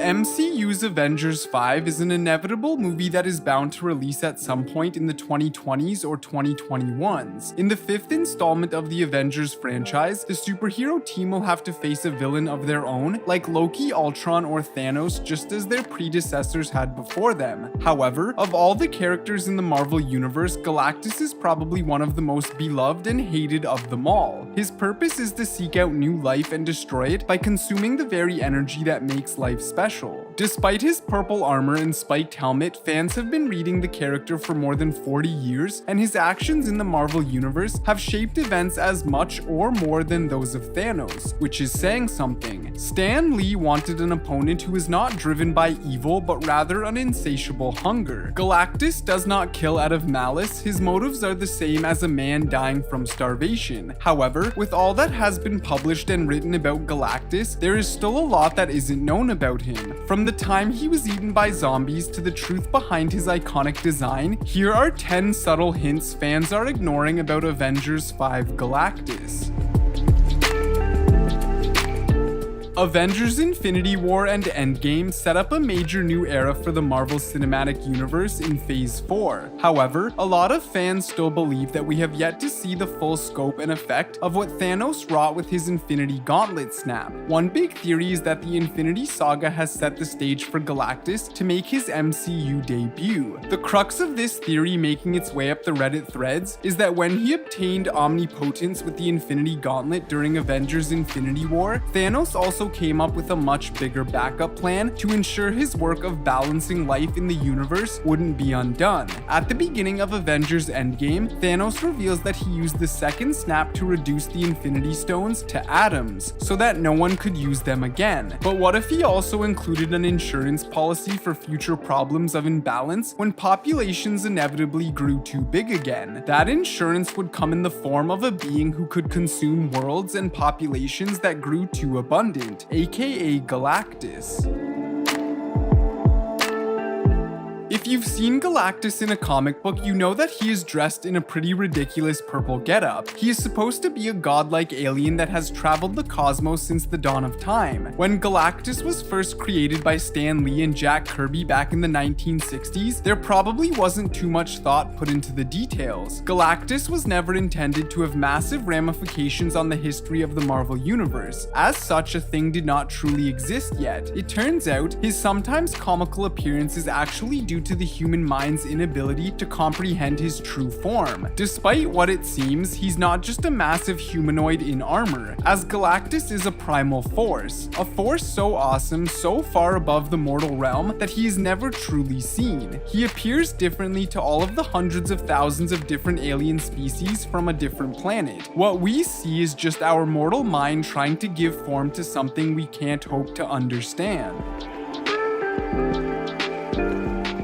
MCU's Avengers 5 is an inevitable movie that is bound to release at some point in the 2020s or 2021s. In the fifth installment of the Avengers franchise, the superhero team will have to face a villain of their own, like Loki, Ultron, or Thanos, just as their predecessors had before them. However, of all the characters in the Marvel Universe, Galactus is probably one of the most beloved and hated of them all. His purpose is to seek out new life and destroy it by consuming the very energy that makes life special. Despite his purple armor and spiked helmet, fans have been reading the character for more than 40 years, and his actions in the Marvel Universe have shaped events as much or more than those of Thanos, which is saying something. Stan Lee wanted an opponent who is not driven by evil, but rather an insatiable hunger. Galactus does not kill out of malice, his motives are the same as a man dying from starvation. However, with all that has been published and written about Galactus, there is still a lot that isn't known about him. From the time he was eaten by zombies to the truth behind his iconic design, here are 10 subtle hints fans are ignoring about Avengers 5 Galactus. Avengers Infinity War and Endgame set up a major new era for the Marvel Cinematic Universe in Phase 4. However, a lot of fans still believe that we have yet to see the full scope and effect of what Thanos wrought with his Infinity Gauntlet snap. One big theory is that the Infinity Saga has set the stage for Galactus to make his MCU debut. The crux of this theory making its way up the Reddit threads is that when he obtained omnipotence with the Infinity Gauntlet during Avengers Infinity War, Thanos also came up with a much bigger backup plan to ensure his work of balancing life in the universe wouldn't be undone. At the beginning of Avengers Endgame, Thanos reveals that he used the second snap to reduce the Infinity Stones to atoms, so that no one could use them again. But what if he also included an insurance policy for future problems of imbalance when populations inevitably grew too big again? That insurance would come in the form of a being who could consume worlds and populations that grew too abundant, aka Galactus. If you've seen Galactus in a comic book, you know that he is dressed in a pretty ridiculous purple getup. He is supposed to be a godlike alien that has traveled the cosmos since the dawn of time. When Galactus was first created by Stan Lee and Jack Kirby back in the 1960s, there probably wasn't too much thought put into the details. Galactus was never intended to have massive ramifications on the history of the Marvel Universe, as such a thing did not truly exist yet. It turns out, his sometimes comical appearance is actually due to the human mind's inability to comprehend his true form. Despite what it seems, he's not just a massive humanoid in armor, as Galactus is a primal force. A force so awesome, so far above the mortal realm, that he is never truly seen. He appears differently to all of the hundreds of thousands of different alien species from a different planet. What we see is just our mortal mind trying to give form to something we can't hope to understand.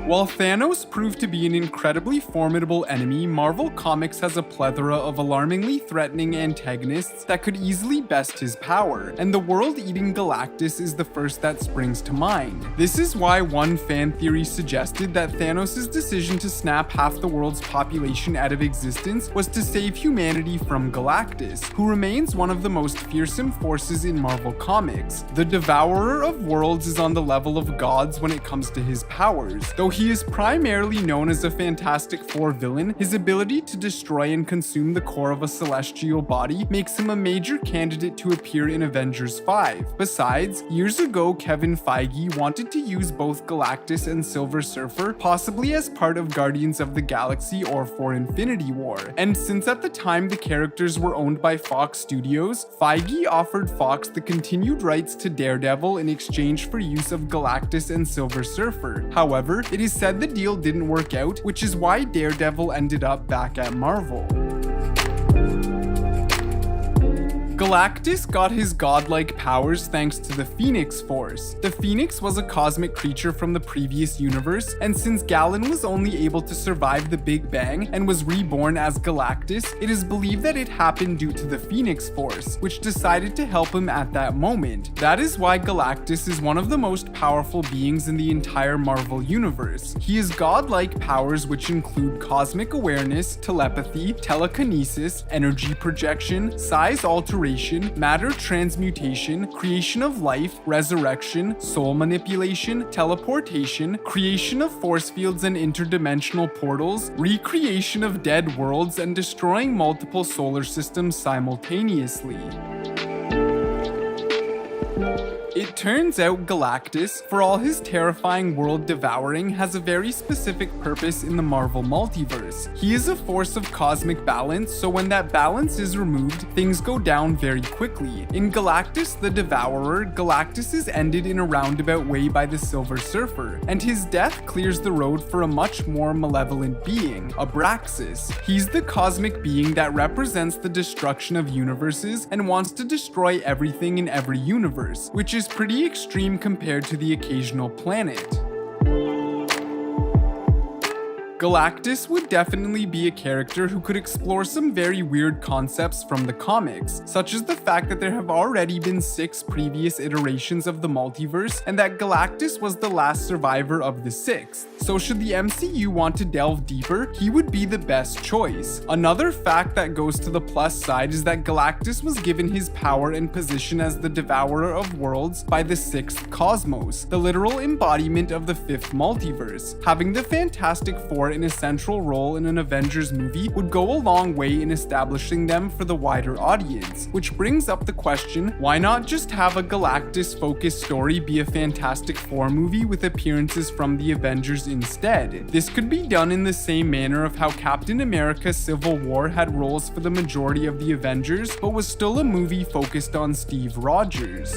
While Thanos proved to be an incredibly formidable enemy, Marvel Comics has a plethora of alarmingly threatening antagonists that could easily best his power, and the world-eating Galactus is the first that springs to mind. This is why one fan theory suggested that Thanos' decision to snap half the world's population out of existence was to save humanity from Galactus, who remains one of the most fearsome forces in Marvel Comics. The Devourer of Worlds is on the level of gods when it comes to his powers. Though he is primarily known as a Fantastic Four villain, his ability to destroy and consume the core of a celestial body makes him a major candidate to appear in Avengers 5. Besides, years ago Kevin Feige wanted to use both Galactus and Silver Surfer, possibly as part of Guardians of the Galaxy or for Infinity War. And since at the time the characters were owned by Fox Studios, Feige offered Fox the continued rights to Daredevil in exchange for use of Galactus and Silver Surfer. However, it is said the deal didn't work out, which is why Daredevil ended up back at Marvel. Galactus got his godlike powers thanks to the Phoenix Force. The Phoenix was a cosmic creature from the previous universe, and since Galen was only able to survive the Big Bang and was reborn as Galactus, it is believed that it happened due to the Phoenix Force, which decided to help him at that moment. That is why Galactus is one of the most powerful beings in the entire Marvel universe. He has godlike powers which include cosmic awareness, telepathy, telekinesis, energy projection, size alteration, regeneration, matter transmutation, creation of life, resurrection, soul manipulation, teleportation, creation of force fields and interdimensional portals, recreation of dead worlds, and destroying multiple solar systems simultaneously. It turns out Galactus, for all his terrifying world devouring, has a very specific purpose in the Marvel multiverse. He is a force of cosmic balance, so when that balance is removed, things go down very quickly. In Galactus the Devourer, Galactus is ended in a roundabout way by the Silver Surfer, and his death clears the road for a much more malevolent being, Abraxas. He's the cosmic being that represents the destruction of universes and wants to destroy everything in every universe, which is pretty extreme compared to the occasional planet. Galactus would definitely be a character who could explore some very weird concepts from the comics, such as the fact that there have already been 6 previous iterations of the multiverse, and that Galactus was the last survivor of the 6th. So should the MCU want to delve deeper, he would be the best choice. Another fact that goes to the plus side is that Galactus was given his power and position as the Devourer of Worlds by the 6th Cosmos, the literal embodiment of the 5th multiverse. Having the Fantastic Four in a central role in an Avengers movie would go a long way in establishing them for the wider audience, which brings up the question, why not just have a Galactus-focused story be a Fantastic Four movie with appearances from the Avengers instead? This could be done in the same manner of how Captain America Civil War had roles for the majority of the Avengers, but was still a movie focused on Steve Rogers.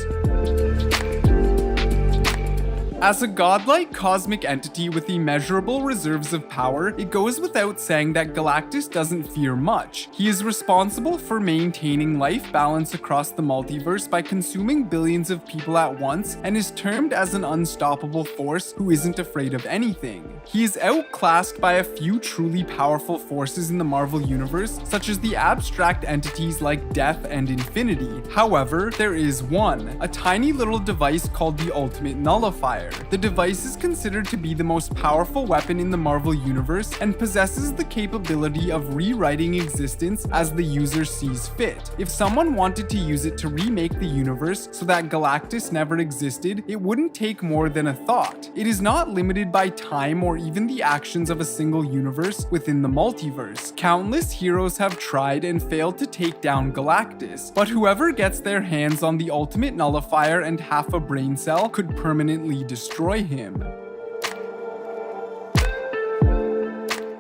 As a godlike cosmic entity with immeasurable reserves of power, it goes without saying that Galactus doesn't fear much. He is responsible for maintaining life balance across the multiverse by consuming billions of people at once, and is termed as an unstoppable force who isn't afraid of anything. He is outclassed by a few truly powerful forces in the Marvel Universe, such as the abstract entities like Death and Infinity. However, there is one, a tiny little device called the Ultimate Nullifier. The device is considered to be the most powerful weapon in the Marvel Universe and possesses the capability of rewriting existence as the user sees fit. If someone wanted to use it to remake the universe so that Galactus never existed, it wouldn't take more than a thought. It is not limited by time or even the actions of a single universe within the multiverse. Countless heroes have tried and failed to take down Galactus, but whoever gets their hands on the Ultimate Nullifier and half a brain cell could permanently destroy him.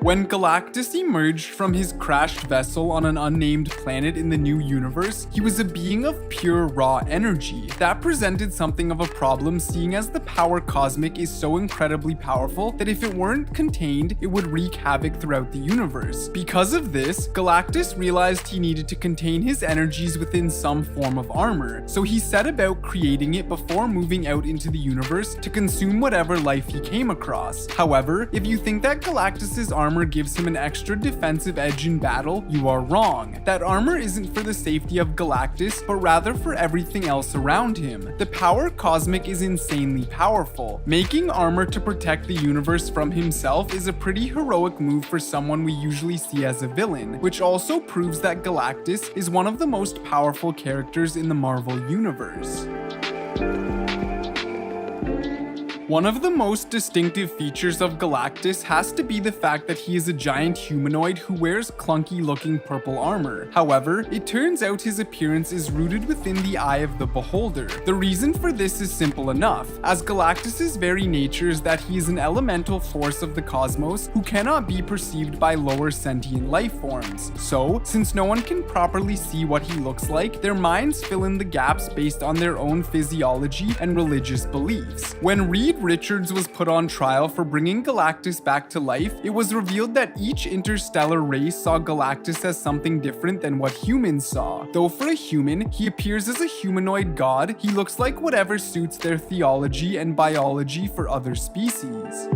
When Galactus emerged from his crashed vessel on an unnamed planet in the new universe, he was a being of pure raw energy. That presented something of a problem, seeing as the power cosmic is so incredibly powerful that if it weren't contained, it would wreak havoc throughout the universe. Because of this, Galactus realized he needed to contain his energies within some form of armor, so he set about creating it before moving out into the universe to consume whatever life he came across. However, if you think that Galactus's armor gives him an extra defensive edge in battle, you are wrong. That armor isn't for the safety of Galactus, but rather for everything else around him. The power cosmic is insanely powerful. Making armor to protect the universe from himself is a pretty heroic move for someone we usually see as a villain, which also proves that Galactus is one of the most powerful characters in the Marvel Universe. One of the most distinctive features of Galactus has to be the fact that he is a giant humanoid who wears clunky-looking purple armor. However, it turns out his appearance is rooted within the eye of the beholder. The reason for this is simple enough, as Galactus's very nature is that he is an elemental force of the cosmos who cannot be perceived by lower sentient life forms. So, since no one can properly see what he looks like, their minds fill in the gaps based on their own physiology and religious beliefs. When Reed Richards was put on trial for bringing Galactus back to life, it was revealed that each interstellar race saw Galactus as something different than what humans saw. Though for a human, he appears as a humanoid god, he looks like whatever suits their theology and biology for other species.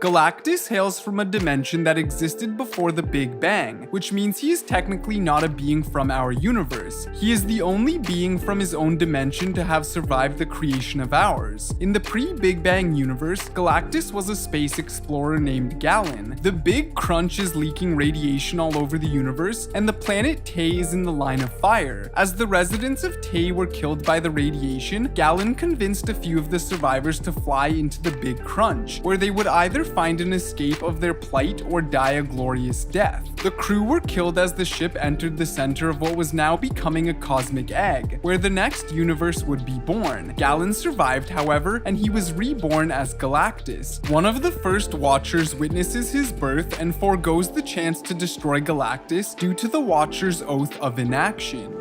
Galactus hails from a dimension that existed before the Big Bang, which means he is technically not a being from our universe. He is the only being from his own dimension to have survived the creation of ours. In the pre-Big Bang universe, Galactus was a space explorer named Galen. The Big Crunch is leaking radiation all over the universe, and the planet Tay is in the line of fire. As the residents of Tay were killed by the radiation, Galen convinced a few of the survivors to fly into the Big Crunch, where they would either find an escape of their plight or die a glorious death. The crew were killed as the ship entered the center of what was now becoming a cosmic egg, where the next universe would be born. Galen survived, however, and he was reborn as Galactus. One of the first Watchers witnesses his birth and forgoes the chance to destroy Galactus due to the Watcher's oath of inaction.